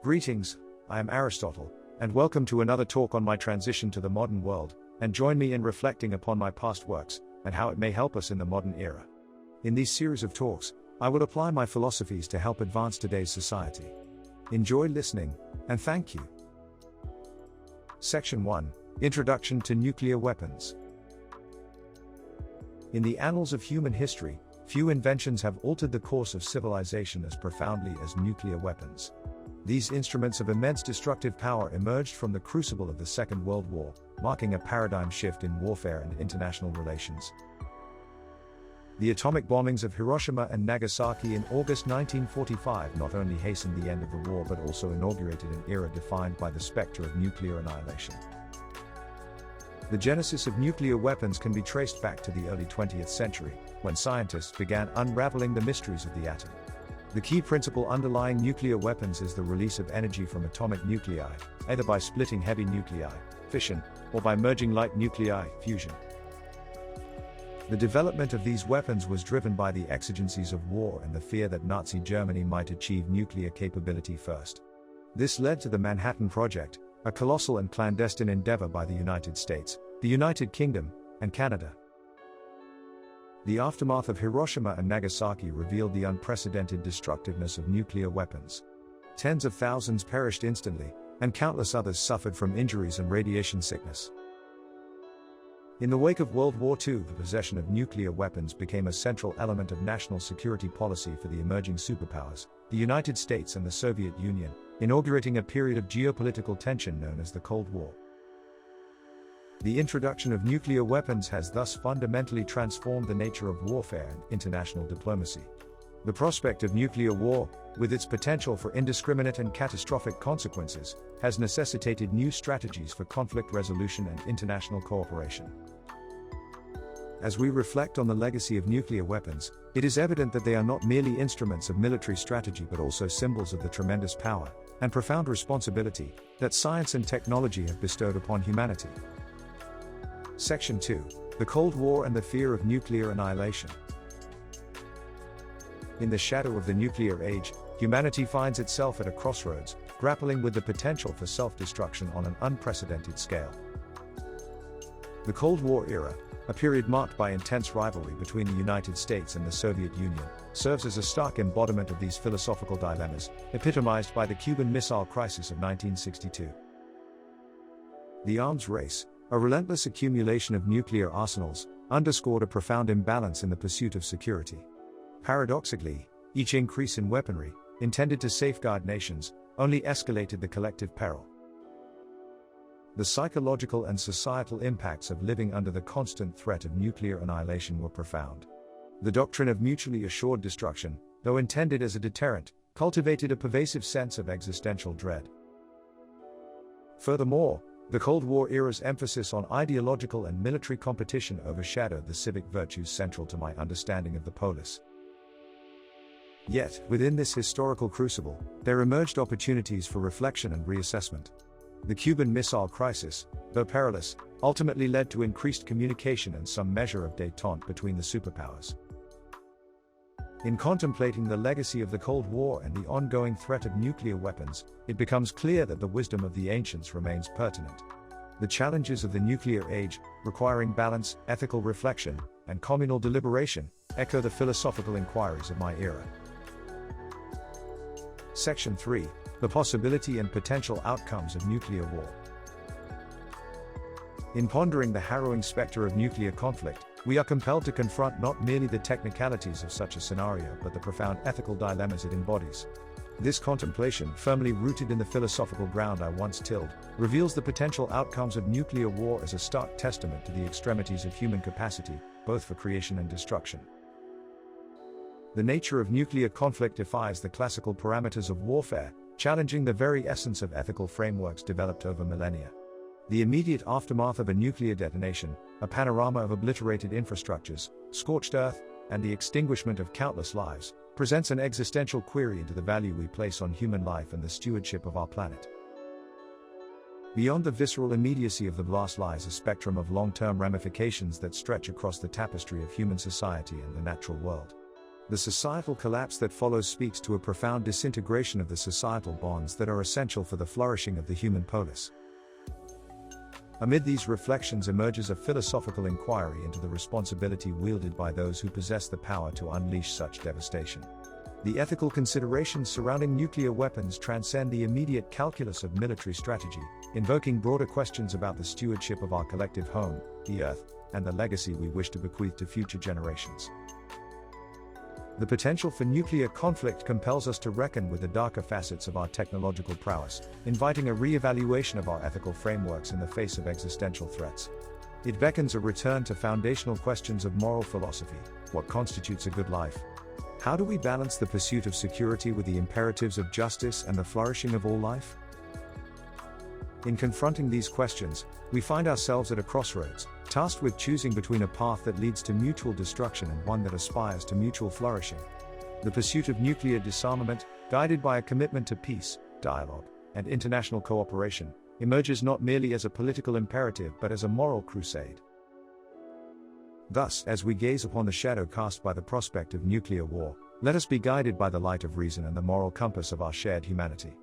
Greetings, I am Aristotle, and welcome to another talk on my transition to the modern world, and join me in reflecting upon my past works, and how it may help us in the modern era. In these series of talks, I will apply my philosophies to help advance today's society. Enjoy listening, and thank you. Section 1, Introduction to Nuclear Weapons. In the annals of human history, few inventions have altered the course of civilization as profoundly as nuclear weapons. These instruments of immense destructive power emerged from the crucible of the Second World War, marking a paradigm shift in warfare and international relations. The atomic bombings of Hiroshima and Nagasaki in August 1945 not only hastened the end of the war but also inaugurated an era defined by the specter of nuclear annihilation. The genesis of nuclear weapons can be traced back to the early 20th century, when scientists began unraveling the mysteries of the atom. The key principle underlying nuclear weapons is the release of energy from atomic nuclei, either by splitting heavy nuclei, fission, or by merging light nuclei, fusion. The development of these weapons was driven by the exigencies of war and the fear that Nazi Germany might achieve nuclear capability first. This led to the Manhattan Project, a colossal and clandestine endeavor by the United States, the United Kingdom, and Canada. The aftermath of Hiroshima and Nagasaki revealed the unprecedented destructiveness of nuclear weapons. Tens of thousands perished instantly, and countless others suffered from injuries and radiation sickness. In the wake of World War II, the possession of nuclear weapons became a central element of national security policy for the emerging superpowers, the United States and the Soviet Union, inaugurating a period of geopolitical tension known as the Cold War. The introduction of nuclear weapons has thus fundamentally transformed the nature of warfare and international diplomacy. The prospect of nuclear war, with its potential for indiscriminate and catastrophic consequences, has necessitated new strategies for conflict resolution and international cooperation. As we reflect on the legacy of nuclear weapons, it is evident that they are not merely instruments of military strategy but also symbols of the tremendous power and profound responsibility that science and technology have bestowed upon humanity. Section 2, The Cold War and the Fear of Nuclear Annihilation. In the shadow of the nuclear age, humanity finds itself at a crossroads, grappling with the potential for self-destruction on an unprecedented scale. The Cold War era, a period marked by intense rivalry between the United States and the Soviet Union, serves as a stark embodiment of these philosophical dilemmas, epitomized by the Cuban Missile Crisis of 1962. The arms race, a relentless accumulation of nuclear arsenals, underscored a profound imbalance in the pursuit of security. Paradoxically, each increase in weaponry, intended to safeguard nations, only escalated the collective peril. The psychological and societal impacts of living under the constant threat of nuclear annihilation were profound. The doctrine of mutually assured destruction, though intended as a deterrent, cultivated a pervasive sense of existential dread. Furthermore, the Cold War era's emphasis on ideological and military competition overshadowed the civic virtues central to my understanding of the polis. Yet, within this historical crucible, there emerged opportunities for reflection and reassessment. The Cuban Missile Crisis, though perilous, ultimately led to increased communication and some measure of détente between the superpowers. In contemplating the legacy of the Cold War and the ongoing threat of nuclear weapons, it becomes clear that the wisdom of the ancients remains pertinent. The challenges of the nuclear age, requiring balance, ethical reflection, and communal deliberation, echo the philosophical inquiries of my era. Section 3, The Possibility and Potential Outcomes of Nuclear War. In pondering the harrowing specter of nuclear conflict, we are compelled to confront not merely the technicalities of such a scenario but the profound ethical dilemmas it embodies. This contemplation, firmly rooted in the philosophical ground I once tilled, reveals the potential outcomes of nuclear war as a stark testament to the extremities of human capacity, both for creation and destruction. The nature of nuclear conflict defies the classical parameters of warfare, challenging the very essence of ethical frameworks developed over millennia. The immediate aftermath of a nuclear detonation, a panorama of obliterated infrastructures, scorched earth, and the extinguishment of countless lives, presents an existential query into the value we place on human life and the stewardship of our planet. Beyond the visceral immediacy of the blast lies a spectrum of long-term ramifications that stretch across the tapestry of human society and the natural world. The societal collapse that follows speaks to a profound disintegration of the societal bonds that are essential for the flourishing of the human polis. Amid these reflections emerges a philosophical inquiry into the responsibility wielded by those who possess the power to unleash such devastation. The ethical considerations surrounding nuclear weapons transcend the immediate calculus of military strategy, invoking broader questions about the stewardship of our collective home, the Earth, and the legacy we wish to bequeath to future generations. The potential for nuclear conflict compels us to reckon with the darker facets of our technological prowess, inviting a re-evaluation of our ethical frameworks in the face of existential threats. It beckons a return to foundational questions of moral philosophy: what constitutes a good life? How do we balance the pursuit of security with the imperatives of justice and the flourishing of all life? In confronting these questions, we find ourselves at a crossroads, tasked with choosing between a path that leads to mutual destruction and one that aspires to mutual flourishing. The pursuit of nuclear disarmament, guided by a commitment to peace, dialogue, and international cooperation, emerges not merely as a political imperative but as a moral crusade. Thus, as we gaze upon the shadow cast by the prospect of nuclear war, let us be guided by the light of reason and the moral compass of our shared humanity.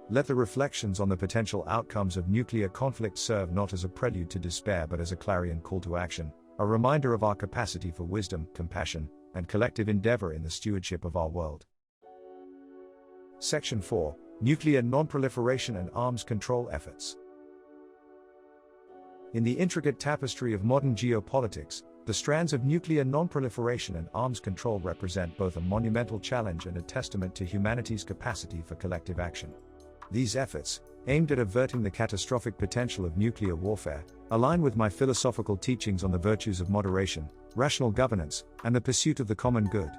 Let the reflections on the potential outcomes of nuclear conflict serve not as a prelude to despair but as a clarion call to action, a reminder of our capacity for wisdom, compassion, and collective endeavor in the stewardship of our world. Section 4: Nuclear Non-Proliferation and Arms Control Efforts. In the intricate tapestry of modern geopolitics, the strands of nuclear non-proliferation and arms control represent both a monumental challenge and a testament to humanity's capacity for collective action. These efforts, aimed at averting the catastrophic potential of nuclear warfare, align with my philosophical teachings on the virtues of moderation, rational governance, and the pursuit of the common good.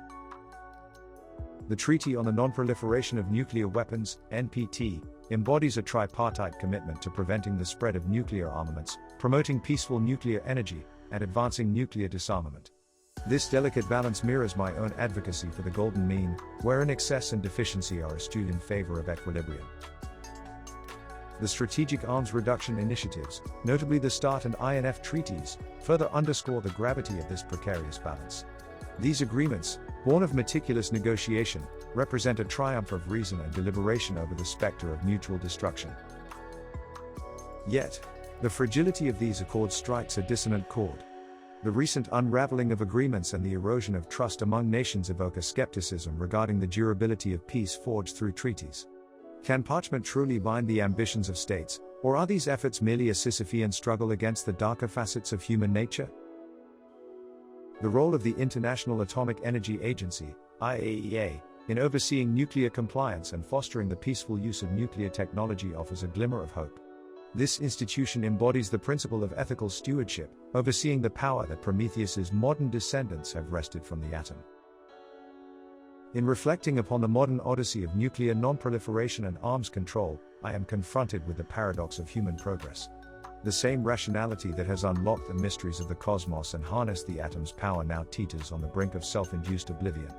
The Treaty on the Non-Proliferation of Nuclear Weapons, NPT, embodies a tripartite commitment to preventing the spread of nuclear armaments, promoting peaceful nuclear energy, and advancing nuclear disarmament. This delicate balance mirrors my own advocacy for the golden mean, wherein excess and deficiency are eschewed in favor of equilibrium. The strategic arms reduction initiatives, notably the START and INF treaties, further underscore the gravity of this precarious balance. These agreements, born of meticulous negotiation, represent a triumph of reason and deliberation over the specter of mutual destruction. Yet, the fragility of these accords strikes a dissonant chord. The recent unraveling of agreements and the erosion of trust among nations evoke a skepticism regarding the durability of peace forged through treaties. Can parchment truly bind the ambitions of states, or are these efforts merely a Sisyphean struggle against the darker facets of human nature? The role of the International Atomic Energy Agency, IAEA, in overseeing nuclear compliance and fostering the peaceful use of nuclear technology offers a glimmer of hope. This institution embodies the principle of ethical stewardship, overseeing the power that Prometheus's modern descendants have wrested from the atom. In reflecting upon the modern odyssey of nuclear non-proliferation and arms control, I am confronted with the paradox of human progress. The same rationality that has unlocked the mysteries of the cosmos and harnessed the atom's power now teeters on the brink of self-induced oblivion.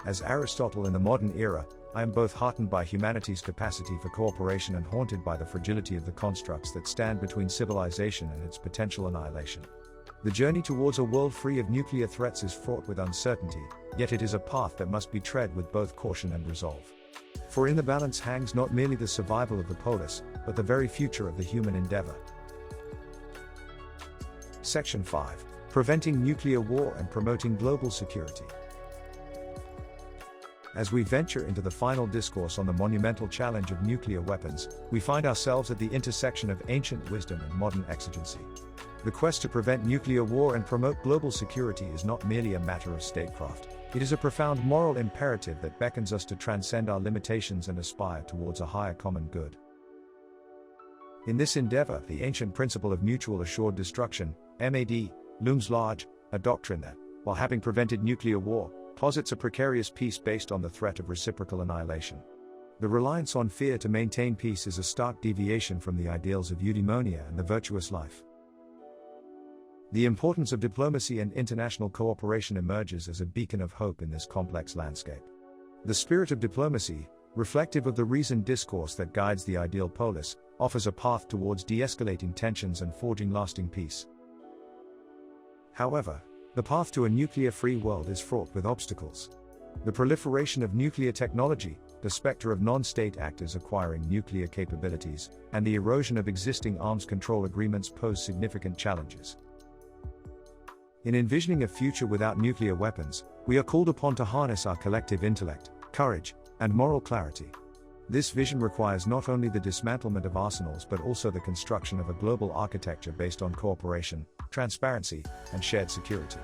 As Aristotle in the modern era, I am both heartened by humanity's capacity for cooperation and haunted by the fragility of the constructs that stand between civilization and its potential annihilation. The journey towards a world free of nuclear threats is fraught with uncertainty, yet it is a path that must be tread with both caution and resolve. For in the balance hangs not merely the survival of the polis, but the very future of the human endeavor. Section 5: Preventing Nuclear War and Promoting Global Security. As we venture into the final discourse on the monumental challenge of nuclear weapons, we find ourselves at the intersection of ancient wisdom and modern exigency. The quest to prevent nuclear war and promote global security is not merely a matter of statecraft, it is a profound moral imperative that beckons us to transcend our limitations and aspire towards a higher common good. In this endeavor, the ancient principle of mutual assured destruction, MAD, looms large, a doctrine that, while having prevented nuclear war, posits a precarious peace based on the threat of reciprocal annihilation. The reliance on fear to maintain peace is a stark deviation from the ideals of eudaimonia and the virtuous life. The importance of diplomacy and international cooperation emerges as a beacon of hope in this complex landscape. The spirit of diplomacy, reflective of the reasoned discourse that guides the ideal polis, offers a path towards de-escalating tensions and forging lasting peace. However, The path to a nuclear-free world is fraught with obstacles. The proliferation of nuclear technology, the specter of non-state actors acquiring nuclear capabilities, and the erosion of existing arms control agreements pose significant challenges. In envisioning a future without nuclear weapons, we are called upon to harness our collective intellect, courage, and moral clarity. This vision requires not only the dismantlement of arsenals but also the construction of a global architecture based on cooperation, transparency, and shared security.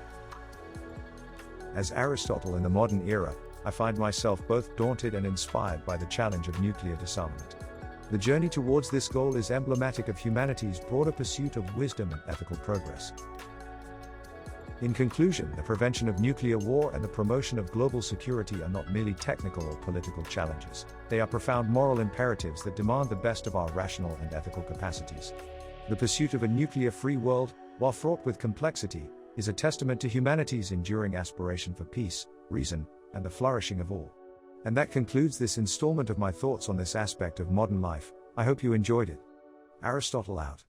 As Aristotle in the modern era, I find myself both daunted and inspired by the challenge of nuclear disarmament. The journey towards this goal is emblematic of humanity's broader pursuit of wisdom and ethical progress. In conclusion, the prevention of nuclear war and the promotion of global security are not merely technical or political challenges. They are profound moral imperatives that demand the best of our rational and ethical capacities. The pursuit of a nuclear-free world, while fraught with complexity, is a testament to humanity's enduring aspiration for peace, reason, and the flourishing of all. And that concludes this installment of my thoughts on this aspect of modern life. I hope you enjoyed it. Aristotle out.